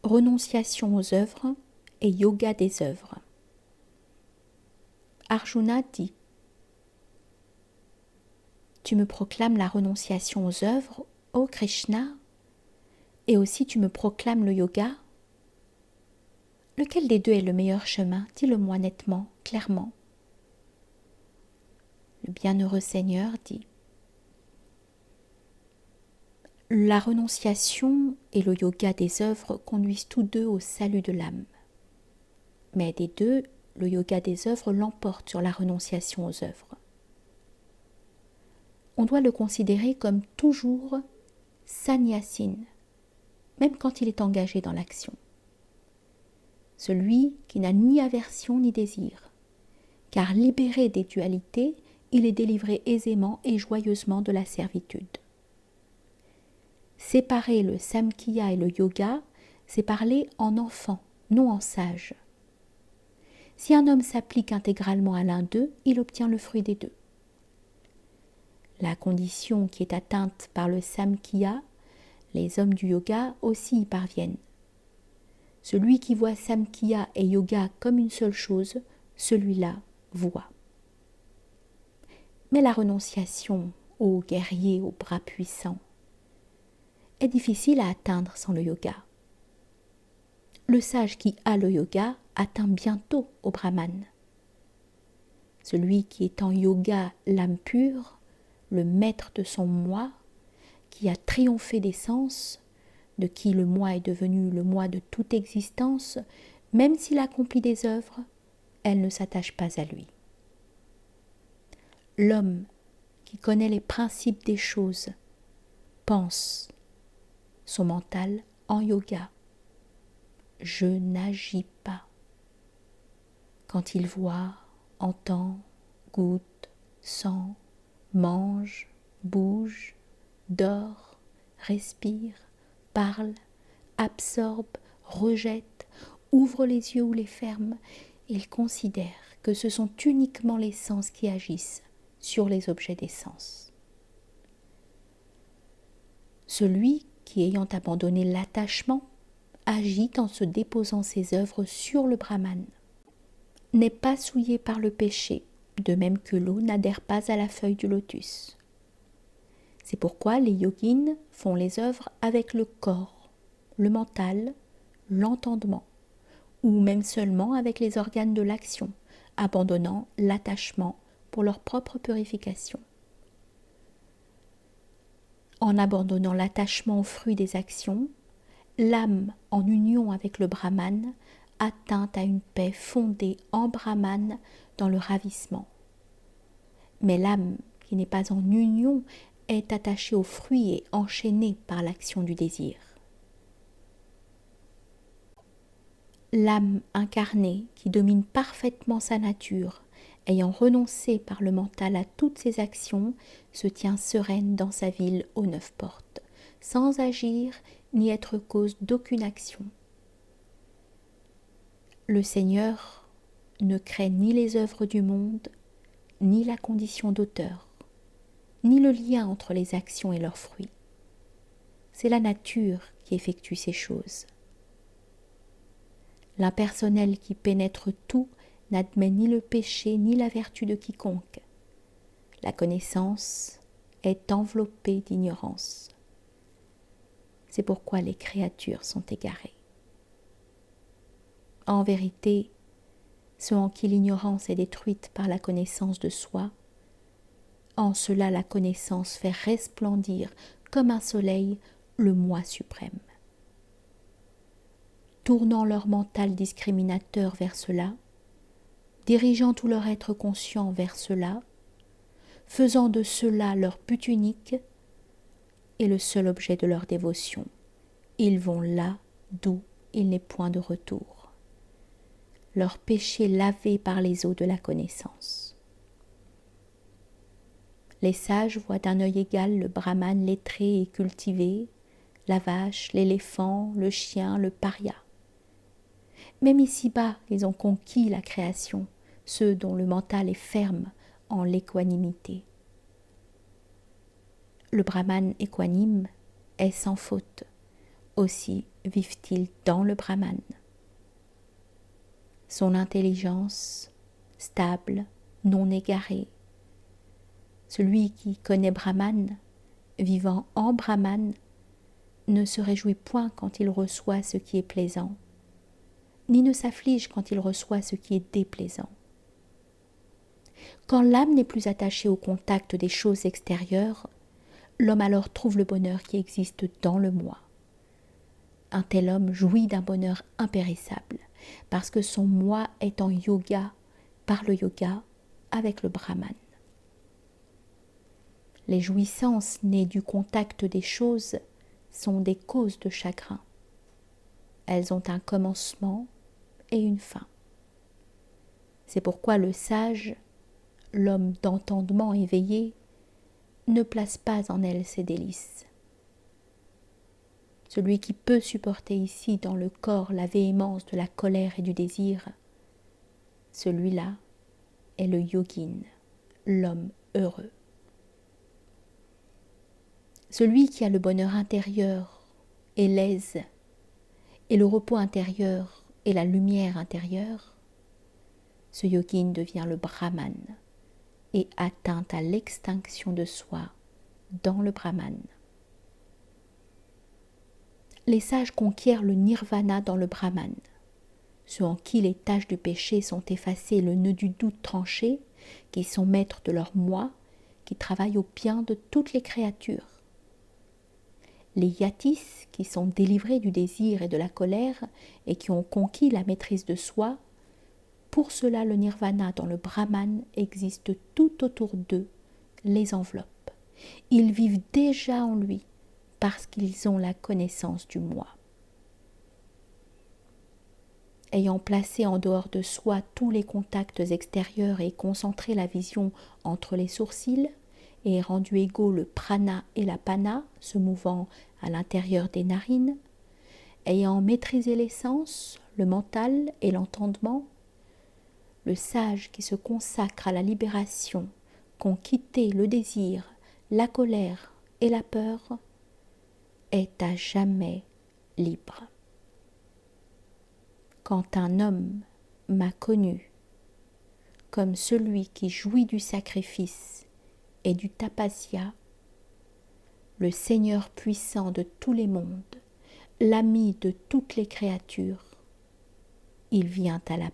Renonciation aux œuvres et yoga des œuvres. Arjuna dit: Tu me proclames la renonciation aux œuvres, ô Krishna, et aussi tu me proclames le yoga. Lequel des deux est le meilleur chemin? Dis-le-moi nettement, clairement. Le bienheureux Seigneur dit: La renonciation et le yoga des œuvres conduisent tous deux au salut de l'âme. Mais des deux, le yoga des œuvres l'emporte sur la renonciation aux œuvres. On doit le considérer comme toujours sannyasin, même quand il est engagé dans l'action. Celui qui n'a ni aversion ni désir, car libéré des dualités, il est délivré aisément et joyeusement de la servitude. Séparer le samkhya et le yoga, c'est parler en enfant, non en sage. Si un homme s'applique intégralement à l'un d'eux, il obtient le fruit des deux. La condition qui est atteinte par le samkhya, les hommes du yoga aussi y parviennent. Celui qui voit samkhya et yoga comme une seule chose, celui-là voit. Mais la renonciation, ô guerrier aux bras puissants, est difficile à atteindre sans le yoga. Le sage qui a le yoga atteint bientôt au Brahman. Celui qui est en yoga l'âme pure, le maître de son moi, qui a triomphé des sens, de qui le moi est devenu le moi de toute existence, même s'il accomplit des œuvres, elles ne s'attachent pas à lui. L'homme qui connaît les principes des choses pense son mental en yoga. Je n'agis pas. Quand il voit, entend, goûte, sent, mange, bouge, dort, respire, parle, absorbe, rejette, ouvre les yeux ou les ferme, il considère que ce sont uniquement les sens qui agissent sur les objets des sens. Celui qui, ayant abandonné l'attachement, agit en se déposant ses œuvres sur le Brahman, n'est pas souillé par le péché, de même que l'eau n'adhère pas à la feuille du lotus. C'est pourquoi les yogins font les œuvres avec le corps, le mental, l'entendement, ou même seulement avec les organes de l'action, abandonnant l'attachement pour leur propre purification. En abandonnant l'attachement au fruit des actions, l'âme en union avec le Brahman atteint à une paix fondée en Brahman dans le ravissement. Mais l'âme qui n'est pas en union est attachée au fruit et enchaînée par l'action du désir. L'âme incarnée qui domine parfaitement sa nature, ayant renoncé par le mental à toutes ses actions, se tient sereine dans sa ville aux 9 portes, sans agir ni être cause d'aucune action. Le Seigneur ne crée ni les œuvres du monde, ni la condition d'auteur, ni le lien entre les actions et leurs fruits. C'est la nature qui effectue ces choses. L'impersonnel qui pénètre tout n'admet ni le péché ni la vertu de quiconque. La connaissance est enveloppée d'ignorance. C'est pourquoi les créatures sont égarées. En vérité, ceux en qui l'ignorance est détruite par la connaissance de soi, en cela la connaissance fait resplendir comme un soleil le moi suprême. Tournant leur mental discriminateur vers cela, dirigeant tout leur être conscient vers cela, faisant de cela leur but unique et le seul objet de leur dévotion, ils vont là d'où il n'est point de retour, leur péché lavé par les eaux de la connaissance. Les sages voient d'un œil égal le brahman lettré et cultivé, la vache, l'éléphant, le chien, le paria. Même ici-bas, ils ont conquis la création, ceux dont le mental est ferme en l'équanimité. Le brahman équanime est sans faute. Aussi, vivent-ils dans le Brahman. Son intelligence, stable, non égarée. Celui qui connaît Brahman, vivant en Brahman, ne se réjouit point quand il reçoit ce qui est plaisant, ni ne s'afflige quand il reçoit ce qui est déplaisant. Quand l'âme n'est plus attachée au contact des choses extérieures, l'homme alors trouve le bonheur qui existe dans le moi. Un tel homme jouit d'un bonheur impérissable, parce que son moi est en yoga, par le yoga, avec le Brahman. Les jouissances nées du contact des choses sont des causes de chagrin. Elles ont un commencement et une fin. C'est pourquoi le sage, l'homme d'entendement éveillé, ne place pas en elles ses délices. Celui qui peut supporter ici dans le corps la véhémence de la colère et du désir, celui-là est le yogin, l'homme heureux. Celui qui a le bonheur intérieur et l'aise, et le repos intérieur et la lumière intérieure, ce yogin devient le Brahman et atteint à l'extinction de soi dans le Brahman. Les sages conquièrent le nirvana dans le Brahman. Ceux en qui les taches du péché sont effacées, le nœud du doute tranché, qui sont maîtres de leur moi, qui travaillent au bien de toutes les créatures. Les yatis, qui sont délivrés du désir et de la colère et qui ont conquis la maîtrise de soi, pour cela le nirvana dans le Brahman existe tout autour d'eux, les enveloppe. Ils vivent déjà en lui parce qu'ils ont la connaissance du moi. Ayant placé en dehors de soi tous les contacts extérieurs et concentré la vision entre les sourcils, et rendu égaux le prana et la pana, se mouvant à l'intérieur des narines, ayant maîtrisé les sens, le mental et l'entendement, le sage qui se consacre à la libération, qu'ont quitté le désir, la colère et la peur, est à jamais libre. Quand un homme m'a connu comme celui qui jouit du sacrifice et du tapasya, le Seigneur puissant de tous les mondes, l'ami de toutes les créatures, il vient à la